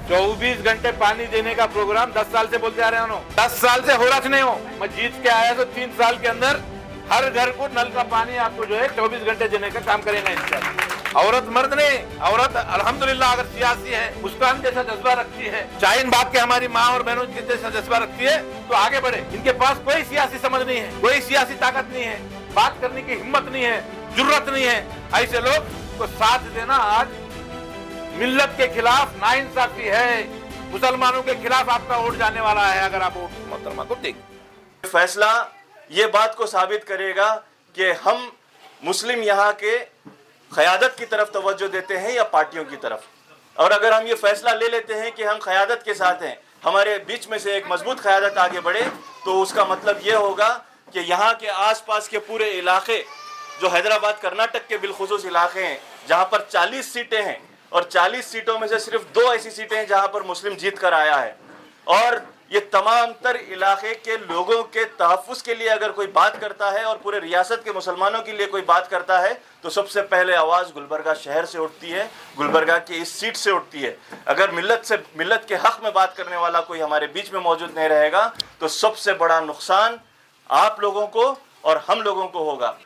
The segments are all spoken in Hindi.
24 घंटे पानी देने का प्रोग्राम 10 साल से बोलते आ रहे हैं। 10 साल से हो रहा नहीं हो। मैं जीत के आया तो 3 साल के अंदर हर घर को नल का पानी आपको जो है 24 घंटे देने का काम करेंगे इंशाल्लाह। औरत मर्द नहीं, औरत अल्हम्दुलिल्लाह अगर सियासी है, मुस्कान जैसा जज्बा रखती है, शाहीन बाग के हमारी माँ और बहनों के जैसा जज्बा रखती है तो आगे बढ़े। इनके पास कोई सियासी समझ नहीं है, कोई सियासी ताकत नहीं है, बात करने की हिम्मत नहीं है, जुर्रत नहीं है। ऐसे लोग को साथ देना आज मिल्लत के खिलाफ नाइंसाफी है। मुसलमानों के खिलाफ आपका वोट जाने वाला है अगर आप वोट मोहतरमा को देंगे। फैसला ये बात को साबित करेगा कि हम मुस्लिम यहाँ के क़यादत की तरफ तवज्जो देते हैं या पार्टियों की तरफ। और अगर हम ये फैसला ले लेते हैं कि हम क़यादत के साथ हैं, हमारे बीच में से एक मजबूत क़यादत आगे बढ़े, तो उसका मतलब ये होगा कि यहाँ के आसपास के पूरे इलाके जो हैदराबाद कर्नाटक के बिलखुसूस इलाके हैं, जहाँ पर 40 सीटें हैं और 40 सीटों में से सिर्फ 2 ऐसी सीटें हैं जहाँ पर मुस्लिम जीत कर आया है, और ये तमाम तर इलाके के लोगों के तहफ़्फ़ुज़ के लिए अगर कोई बात करता है और पूरे रियासत के मुसलमानों के लिए कोई बात करता है तो सबसे पहले आवाज़ गुलबर्गा शहर से उठती है, गुलबर्गा की इस सीट से उठती है। अगर मिल्लत के हक़ में बात करने वाला कोई हमारे बीच में मौजूद नहीं रहेगा तो सबसे बड़ा नुकसान आप लोगों को और हम लोगों को होगा।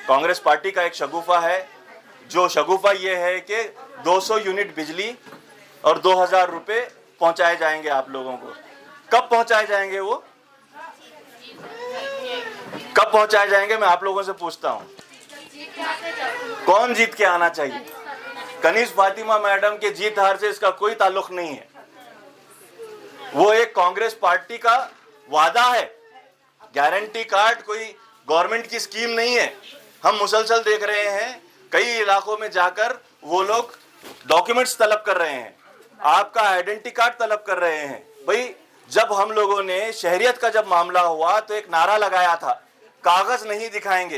कांग्रेस पार्टी का एक शगुफ़ा है, जो शगुफ़ा ये है कि 200 यूनिट बिजली और 2000 रुपये पहुँचाए जाएंगे आप लोगों को। कब पहुंचाए जाएंगे वो? कब पहुंचाए जाएंगे मैं आप लोगों से पूछता हूं। कौन जीत के आना चाहिए? कनीज़ फातिमा मैडम के जीत हार से इसका कोई ताल्लुक नहीं है। वो एक कांग्रेस पार्टी का वादा है, गारंटी कार्ड कोई गवर्नमेंट की स्कीम नहीं है। हम मुसलसल देख रहे हैं कई इलाकों में जाकर वो लोग डॉक्यूमेंट्स तलब कर रहे हैं, आपका आइडेंटिटी कार्ड तलब कर रहे हैं। भाई, जब हम लोगों ने शहरियत का जब मामला हुआ तो एक नारा लगाया था, कागज नहीं दिखाएंगे,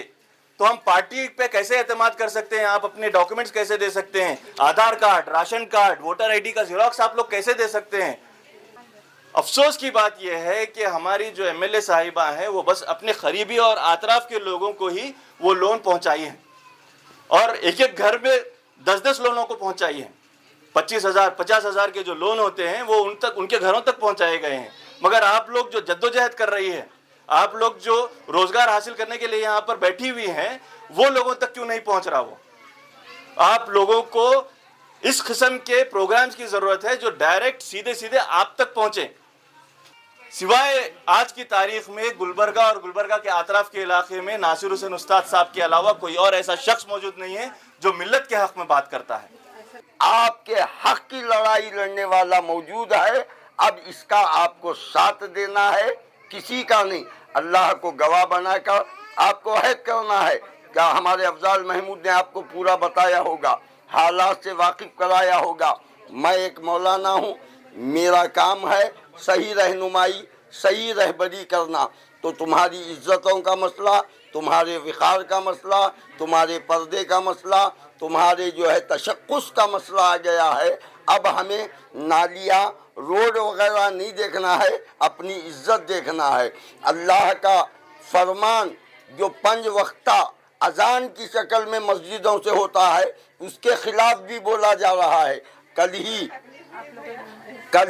तो हम पार्टी पे कैसे एतमाद कर सकते हैं? आप अपने डॉक्यूमेंट्स कैसे दे सकते हैं? Aadhaar card, ration card, voter ID का ज़ेरॉक्स आप लोग कैसे दे सकते हैं? अफसोस की बात यह है कि हमारी जो एमएलए साहिबा हैं वो बस अपने करीबी और आतराफ के लोगों को ही वो लोन पहुंचाई है, और एक एक घर में 10-10 लोनों को पहुंचाई है। 25,000 50,000 के जो लोन होते हैं वो उनके घरों तक पहुंचाए गए हैं। मगर आप लोग जो जद्दोजहद कर रही है, आप लोग जो रोजगार हासिल करने के लिए यहाँ पर बैठी हुई हैं, वो लोगों तक क्यों नहीं पहुंच रहा? वो आप लोगों को इस किस्म के प्रोग्राम्स की जरूरत है जो डायरेक्ट सीधे सीधे आप तक पहुंचे। सिवाय आज की तारीख में गुलबर्गा और गुलबर्गा के आतराफ के इलाके में नासिर हुसैन उस्ताद साहब के अलावा कोई और ऐसा शख्स मौजूद नहीं है जो मिल्लत के हक में बात करता है। आपके हक की लड़ाई लड़ने वाला मौजूद है, अब इसका आपको साथ देना है, किसी का नहीं। अल्लाह को गवाह बनाकर आपको अहद करना है। क्या हमारे अफजाल महमूद ने आपको पूरा बताया होगा, हालात से वाकिफ कराया होगा। मैं एक मौलाना हूँ, मेरा काम है सही रहनुमाई, सही रहबरी करना। तो तुम्हारी इज्जतों का मसला, तुम्हारे विकार का मसला, तुम्हारे पर्दे का मसला, तुम्हारे जो है तशक्कुस का मसला आ गया है। अब हमें नालियाँ, रोड वगैरह नहीं देखना है, अपनी इज्जत देखना है। अल्लाह का फरमान जो 5 वक्ता अजान की शक्ल में मस्जिदों से होता है, उसके खिलाफ भी बोला जा रहा है। कल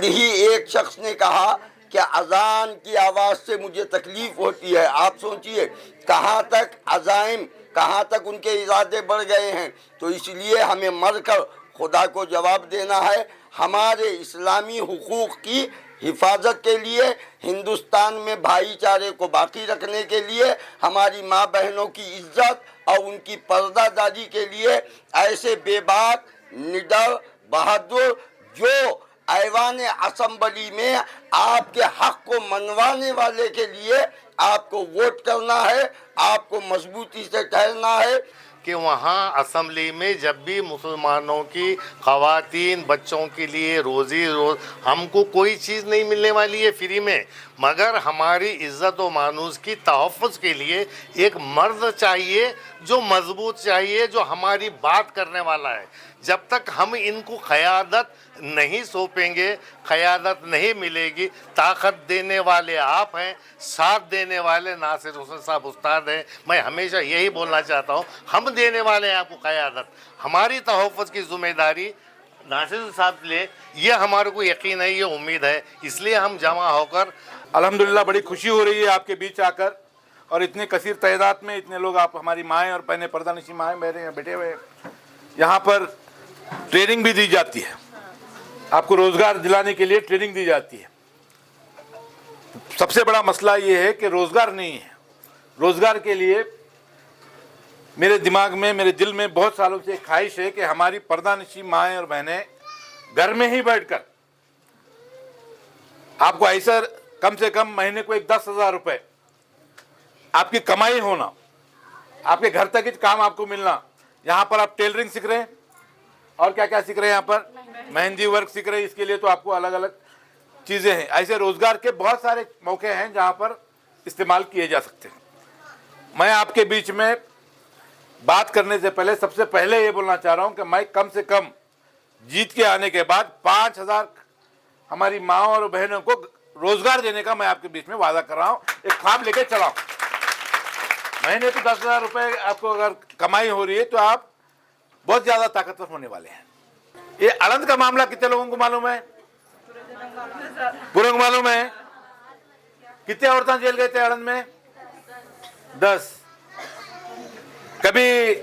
ही एक शख्स ने कहा कि अजान की आवाज़ से मुझे तकलीफ होती है। आप सोचिए कहाँ तक अजाइम, कहाँ तक उनके इरादे बढ़ गए हैं। तो इसलिए हमें मरकर खुदा को जवाब देना है। हमारे इस्लामी हुकूक की हिफाजत के लिए, हिंदुस्तान में भाईचारे को बाकी रखने के लिए, हमारी माँ बहनों की इज्जत और उनकी पर्दादारी के लिए ऐसे बेबाक, निडर, बहादुर जो ऐवान असम्बली में आपके हक को मनवाने वाले के लिए आपको वोट करना है, आपको मजबूती से ठहरना है। कि वहाँ असम्बली में जब भी मुसलमानों की ख़वातीन बच्चों के लिए रोज़ हमको कोई चीज़ नहीं मिलने वाली है फ्री में, मगर हमारी इज़्ज़त व मानूस की तहफ़्फ़ुज़ के लिए एक मर्द चाहिए जो मजबूत चाहिए, जो हमारी बात करने वाला है। जब तक हम इनको क़यादत नहीं सौंपेंगे, क़यादत नहीं मिलेगी। ताकत देने वाले आप हैं, साथ देने वाले नासिर हुसैन साहब उस्ताद हैं। मैं हमेशा यही बोलना चाहता हूँ, हम देने वाले हैं आपको क़यादत। हमारी तहफ़्फ़ुज़ की ज़िम्मेदारी नासिर साहब ले, ये हमारे को यकीन है, ये उम्मीद है, इसलिए हम जमा होकर अल्हम्दुलिल्लाह बड़ी खुशी हो रही है आपके बीच आकर, और इतने कसीर तादाद में इतने लोग, आप हमारी माएँ और बहनें, पर्दानिशी माएँ मेरे यहाँ बैठे हुए हैं। यहाँ पर ट्रेनिंग भी दी जाती है, आपको रोज़गार दिलाने के लिए ट्रेनिंग दी जाती है। सबसे बड़ा मसला ये है कि रोज़गार नहीं है। रोज़गार के लिए मेरे दिमाग में, मेरे दिल में बहुत सालों से एक ख्वाहिश है कि हमारी पर्दानिशी माएँ और बहनें घर में ही बैठकर आपको ऐसा कम से कम महीने को एक 10,000 रुपये आपकी कमाई होना, आपके घर तक ही काम आपको मिलना। यहाँ पर आप टेलरिंग सीख रहे हैं और क्या क्या सीख रहे हैं, यहाँ पर मेहंदी वर्क सीख रहे हैं, इसके लिए तो आपको अलग अलग चीज़ें हैं। ऐसे रोज़गार के बहुत सारे मौके हैं जहाँ पर इस्तेमाल किए जा सकते हैं। मैं आपके बीच में बात करने से पहले सबसे पहले ये बोलना चाह रहा हूँ कि मैं कम से कम जीत के आने के बाद 5,000 हमारी माँ और बहनों को रोज़गार देने का मैं आपके बीच में वादा कर रहा हूँ, एक ख्वाब लेके चला हूँ। महीने को 10,000 रुपये आपको अगर कमाई हो रही है तो आप बहुत ज़्यादा ताकतवर होने वाले हैं। ये आनंद का मामला कितने लोगों को मालूम है? पूरे को मालूम है? कितने औरतें जेल गए थे आनंद में? 10। कभी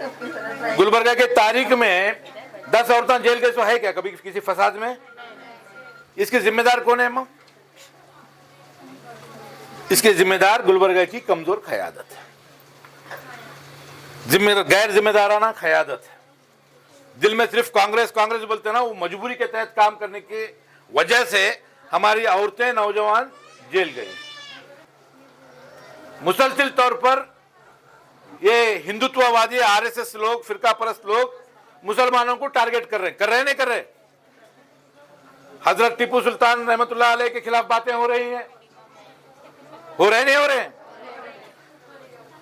गुलबर्गा के तारीख में 10 औरतें जेल गए तो है क्या कभी किसी फसाद में? इसके जिम्मेदार कौन है मां? इसके जिम्मेदार गुलबर्गा की कमजोर क़यादत है, गैर जिम्मेदाराना क़यादत है। दिल में सिर्फ कांग्रेस कांग्रेस बोलते हैं ना, वो मजबूरी के तहत काम करने की वजह से हमारी औरतें, नौजवान जेल गई। मुसलसिल तौर पर ये हिंदुत्ववादी आरएसएस लोग, फिरका परस्त लोग मुसलमानों को टारगेट कर रहे हैं नहीं कर रहे? हजरत टीपू सुल्तान रहमतुल्लाह अलैह के खिलाफ बातें हो रही हैं, हो रहे नहीं हो रहे?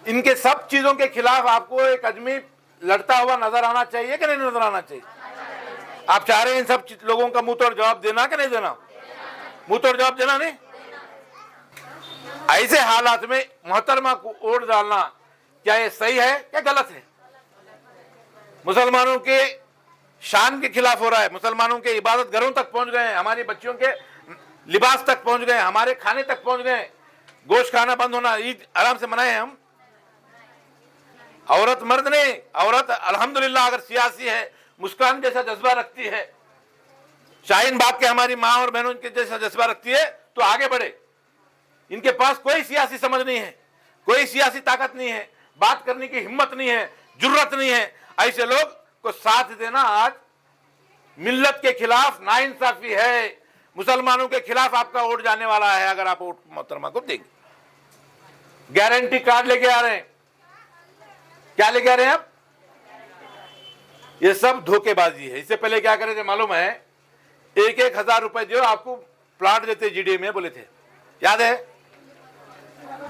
इनके सब चीजों के खिलाफ आपको एक आदमी लड़ता हुआ नजर आना चाहिए कि नहीं नजर आना चाहिए? आप चाह रहे हैं इन सब लोगों का मुंह तोड़ जवाब देना कि नहीं देना? मुंह तोड़ जवाब देना नहीं? ऐसे हालात में मोहतरमा को वोट डालना क्या ये सही है या गलत है? मुसलमानों के शान के खिलाफ हो रहा है, मुसलमानों के इबादत घरों तक पहुंच गए हैं, हमारी बच्चियों के लिबास तक पहुंच गए, हमारे खाने तक पहुंच गए। गोश्त खाना बंद होना, ईद आराम से मनाए हम। औरत मर्द नहीं, औरत अल्हम्दुलिल्लाह अगर सियासी है, मुस्कान जैसा जज्बा रखती है, शाहीन बाग के हमारी माँ और बहनों के जैसा जज्बा रखती है तो आगे बढ़े। इनके पास कोई सियासी समझ नहीं है, कोई सियासी ताकत नहीं है, बात करने की हिम्मत नहीं है, जुर्रत नहीं है। ऐसे लोग को साथ देना आज मिल्लत के खिलाफ नाइंसाफी है, मुसलमानों के खिलाफ आपका वोट जाने वाला है अगर आप वोट मोहतरमा को देंगे। गारंटी कार्ड लेके आ रहे हैं, क्या लेके आ रहे हैं आप? ये सब धोखेबाजी है। इससे पहले क्या करे थे मालूम है? 1,000 रुपए जो आपको प्लाट देते जीडीए में बोले थे, याद है?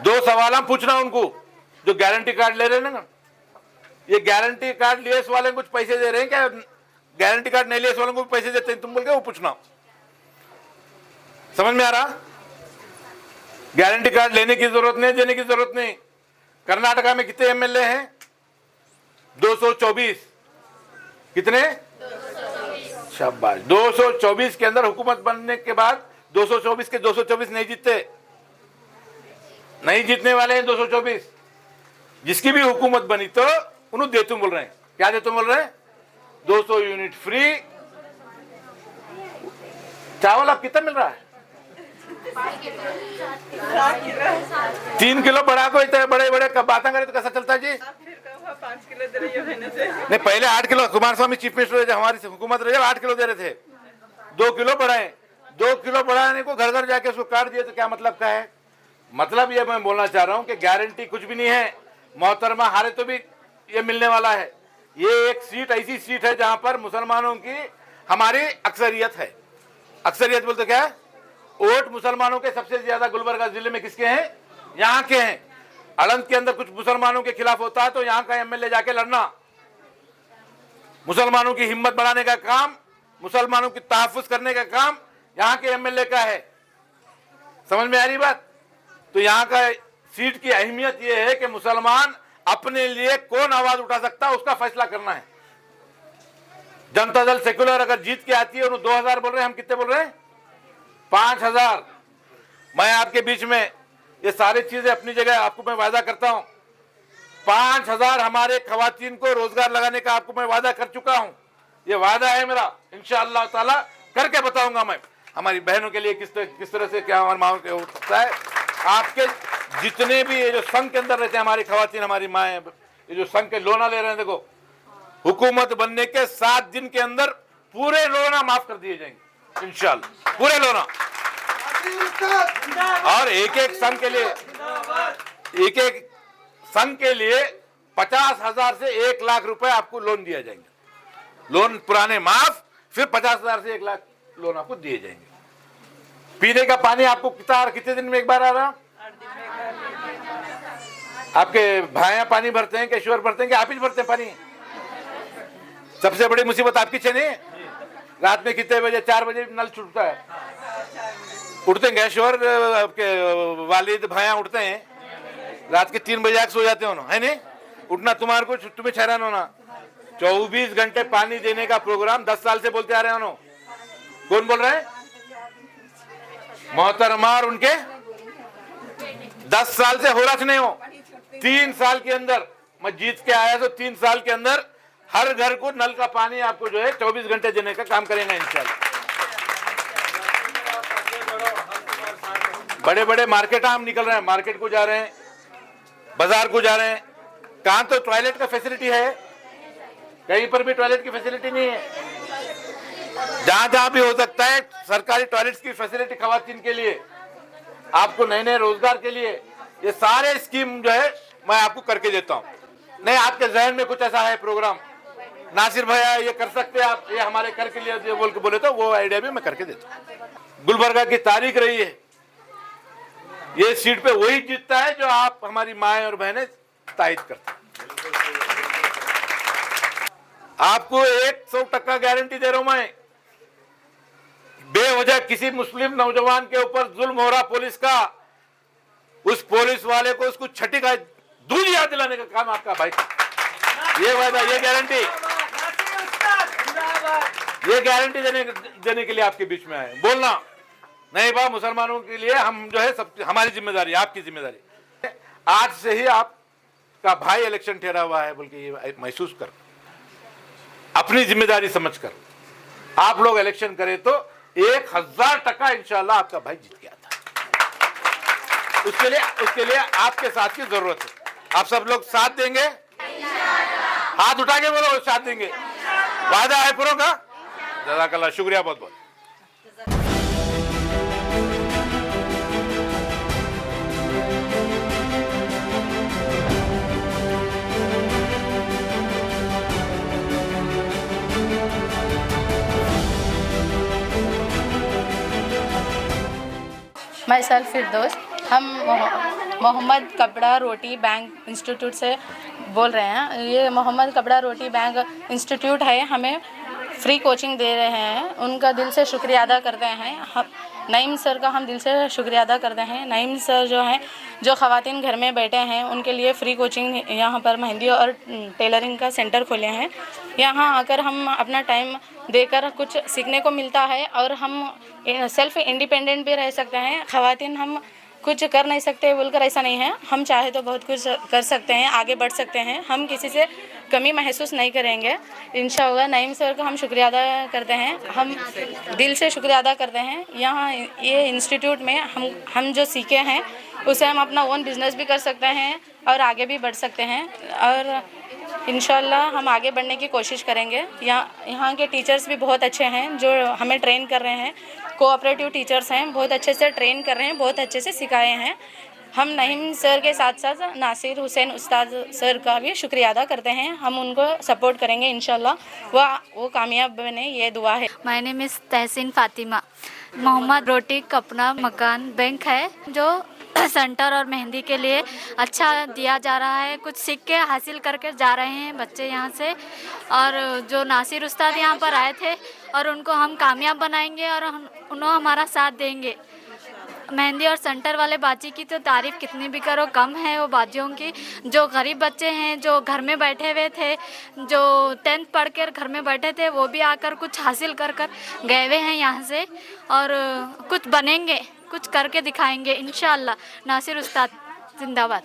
2 सवाल हम पूछना उनको जो गारंटी कार्ड ले रहे हैं ना, ये गारंटी कार्ड लिए वाले कुछ पैसे दे रहे हैं क्या? गारंटी कार्ड नहीं लिए वालों को पैसे देते हैं तुम बोल के वो पूछना। समझ में आ रहा? गारंटी कार्ड लेने की जरूरत नहीं, देने की जरूरत नहीं। कर्नाटका में कितने एमएलए हैं? 224। कितने? शाबाश। 224 के अंदर हुकूमत बनने के बाद 224 के 224 नहीं जीतते, नहीं जीतने वाले हैं 224। जिसकी भी हुकूमत बनी तो उन्होंने दे तुम बोल रहे हैं, क्या दे तुम बोल रहे हैं? 200 यूनिट फ्री। चावल अब कितना मिल रहा है? 3 किलो बढ़ा को इतने बड़े बड़े बातें करे तो कैसा चलता है जी? 5 किलो दे रही है नहीं, पहले 8 किलो कुमार स्वामी चीफ मिनिस्टर जब हमारी हुकूमत रही 8 किलो दे रहे थे, 2 किलो बढ़ाए। 2 किलो बढ़ाने को घर घर जाके उसको काट दिए तो क्या मतलब का है? मतलब ये मैं बोलना चाह रहा हूं कि गारंटी कुछ भी नहीं है। मोहतरमा हारे तो भी ये मिलने वाला है। ये एक सीट ऐसी सीट है जहां पर मुसलमानों की हमारी अक्सरियत है। अक्सरियत बोलते क्या है? वोट मुसलमानों के सबसे ज्यादा गुलबर्गा जिले में किसके हैं? यहाँ के हैं। आनंद के अंदर कुछ मुसलमानों के खिलाफ होता है तो यहाँ का एमएलए जाके लड़ना, मुसलमानों की हिम्मत बढ़ाने का काम, मुसलमानों की तहफ्फुज़ करने का काम यहाँ के एमएलए का है। समझ में आ रही बात? तो यहाँ का सीट की अहमियत यह है कि मुसलमान अपने लिए कौन आवाज उठा सकता है उसका फैसला करना है। जनता दल सेक्युलर अगर जीत के आती है, उन्होंने 2000 बोल रहे हैं, हम कितने बोल रहे हैं? 5000। मैं आपके बीच में ये सारी चीजें अपनी जगह आपको मैं वादा करता हूं। 5000 हमारे खवातीन को रोजगार लगाने का आपको मैं वादा कर चुका हूं। ये वादा है मेरा, इंशाअल्लाह ताला करके बताऊंगा मैं हमारी बहनों के लिए किस तरह से क्या हमारे माहौल हो सकता है। आपके जितने भी ये जो संघ के अंदर रहते हैं हमारी खवातीन, हमारी माएँ, ये जो संघ के लोना ले रहे हैं, देखो हुकूमत बनने के 7 दिन के अंदर पूरे लोना माफ कर दिए जाएंगे इंशाअल्लाह, पूरे लोना। और एक एक संघ के लिए 50,000 से 1 लाख रुपए आपको लोन दिया जाएंगे। लोन पुराने माफ, फिर 50,000 से 1 लाख लोन आपको दिए जाएंगे। पीने का पानी आपको कितने दिन में एक बार आ रहा? आपके भाइयां पानी भरते हैं, कैश्वर भरते हैं कि आप ही भरते हैं पानी? सबसे बड़ी मुसीबत आपकी छे। रात में कितने बजे? 4 बजे नल छूटता है, उठते हैं कैश्वर आपके वालिद भाइयां उठते हैं, रात के 3 बजे आके सो जाते हो है नहीं? उठना तुम्हारे को, तुम्हें हैरान होना। 24 घंटे पानी देने का प्रोग्राम 10 साल से बोलते आ रहे हैं। कौन बोल रहे हैं? मोहतरमा और उनके 10 साल से हो रहा नहीं हो। 3 साल के अंदर मैं जीत के आया तो 3 साल के अंदर हर घर को नल का पानी आपको जो है 24 घंटे देने का काम करेंगे इंशाल्लाह। बड़े बड़े मार्केट हम निकल रहे हैं, मार्केट को जा रहे हैं, बाजार को जा रहे हैं, कहां तो टॉयलेट का फैसिलिटी है, कहीं पर भी टॉयलेट की फैसिलिटी नहीं है। जहां जहां भी हो सकता है सरकारी टॉयलेट्स की फैसिलिटी खवातीन के लिए, आपको नए नए रोजगार के लिए, ये सारे स्कीम जो है मैं आपको करके देता हूं। नहीं आपके जहन में कुछ ऐसा है प्रोग्राम, नासिर भैया ये कर सकते हैं आप, ये हमारे कर के लिए जो बोल के बोले तो वो आइडिया भी मैं करके देता हूं। गुलबर्गा की तारीख रही है, ये सीट पे वही जीतता है जो आप हमारी माएँ और बहनें तायद करते हैं। आपको 100% गारंटी दे रहा हूं मैं, बेवजह किसी मुस्लिम नौजवान के ऊपर जुल्म हो रहा पुलिस का, उस पुलिस वाले को उसको छठी का दूध याद दिलाने का काम आपका भाई। ये वादा, ये गारंटी देने के लिए आपके बीच में आए। बोलना नहीं बा, मुसलमानों के लिए हम जो है सब, हमारी जिम्मेदारी, आपकी जिम्मेदारी। आज से ही आपका भाई इलेक्शन ठहरा हुआ है बोल के ये महसूस कर, अपनी जिम्मेदारी समझकर आप लोग इलेक्शन करें तो 1000% इंशाल्लाह आपका भाई जीत के आता है। उसके लिए आपके साथ की जरूरत है। आप सब लोग साथ देंगे? हाथ उठा के बोलो साथ देंगे। वादा है पूरा का? जज़ाकल्लाह, शुक्रिया बहुत बहुत। मैं सर फिरदौस, हम मोहम्मद कपड़ा रोटी बैंक इंस्टीट्यूट से बोल रहे हैं। ये मोहम्मद कपड़ा रोटी बैंक इंस्टीट्यूट है, हमें फ्री कोचिंग दे रहे हैं, उनका दिल से शुक्रिया अदा करते हैं। हम नईम सर का हम दिल से शुक्रिया अदा करते हैं। नईम सर जो हैं, जो ख़वातीन घर में बैठे हैं उनके लिए फ़्री कोचिंग यहाँ पर मेहंदी और टेलरिंग का सेंटर खोले हैं। यहाँ आकर हम अपना टाइम देकर कुछ सीखने को मिलता है और हम सेल्फ इंडिपेंडेंट भी रह सकते हैं। ख़वातीन हम कुछ कर नहीं सकते बोलकर ऐसा नहीं है, हम चाहे तो बहुत कुछ कर सकते हैं, आगे बढ़ सकते हैं, हम किसी से कमी महसूस नहीं करेंगे इंशाअल्लाह। नईम सर का हम शुक्रिया अदा करते हैं, हम दिल से शुक्रिया अदा करते हैं। यहाँ ये इंस्टीट्यूट में हम जो सीखे हैं उसे हम अपना ओन बिज़नेस भी कर सकते हैं और आगे भी बढ़ सकते हैं और इंशाअल्लाह हम आगे बढ़ने की कोशिश करेंगे। यहाँ के टीचर्स भी बहुत अच्छे हैं जो हमें ट्रेन कर रहे हैं, कोऑपरेटिव टीचर्स हैं, बहुत अच्छे से ट्रेन कर रहे हैं, बहुत अच्छे से सिखाए हैं। हम नईम सर के साथ साथ नासिर हुसैन उस्ताद सर का भी शुक्रिया अदा करते हैं, हम उनको सपोर्ट करेंगे इंशाअल्लाह, वो कामयाब बने, ये दुआ है। माय नेम इज़ तहसीन फातिमा। मोहम्मद रोटी कपड़ा मकान बैंक है जो सेंटर और मेहंदी के लिए अच्छा दिया जा रहा है, कुछ सीख के हासिल करके जा रहे हैं बच्चे यहाँ से। और जो नासिर उस्ताद यहाँ पर आए थे और उनको हम कामयाब बनाएंगे और उन्होंने हमारा साथ देंगे मेहंदी और सेंटर वाले बाजी की तो तारीफ़ कितनी भी करो कम है। वो बाजियों की जो गरीब बच्चे हैं, जो घर में बैठे हुए थे, जो 10th पढ़ कर घर में बैठे थे, वो भी आकर कुछ हासिल कर कर गए हुए हैं यहाँ से और कुछ बनेंगे, कुछ करके दिखाएंगे इंशाअल्लाह। नासिर उस्ताद जिंदाबाद।